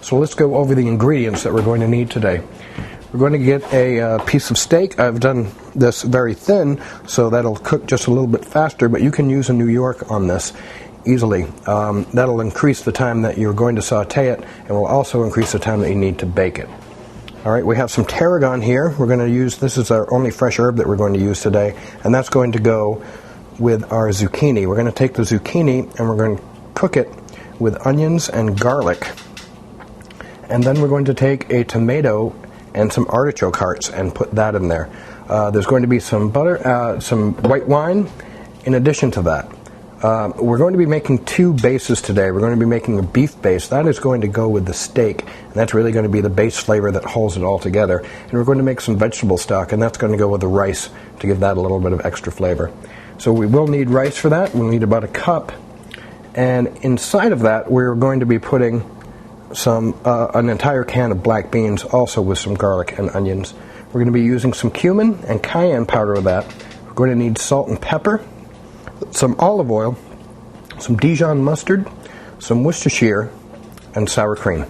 So let's go over the ingredients that we're going to need today. We're going to get a piece of steak. I've done this very thin, so that'll cook just a little bit faster, but you can use a New York on this easily. That'll increase the time that you're going to saute it, and will also increase the time that you need to bake it. All right, we have some tarragon here. We're going to use, this is our only fresh herb that we're going to use today, and that's going to go with our zucchini. We're going to take the zucchini and we're going to cook it with onions and garlic. And then we're going to take a tomato and some artichoke hearts and put that in there. There's going to be some butter, some white wine in addition to that. We're going to be making two bases today. We're going to be making a beef base. That is going to go with the steak, and that's really going to be the base flavor that holds it all together. And we're going to make some vegetable stock, and that's going to go with the rice to give that a little bit of extra flavor. So we will need rice for that. We'll need about a cup. And inside of that, we're going to be putting an entire can of black beans, also with some garlic and onions. We're going to be using some cumin and cayenne powder with that. We're going to need salt and pepper, some olive oil, some Dijon mustard, some Worcestershire, and sour cream.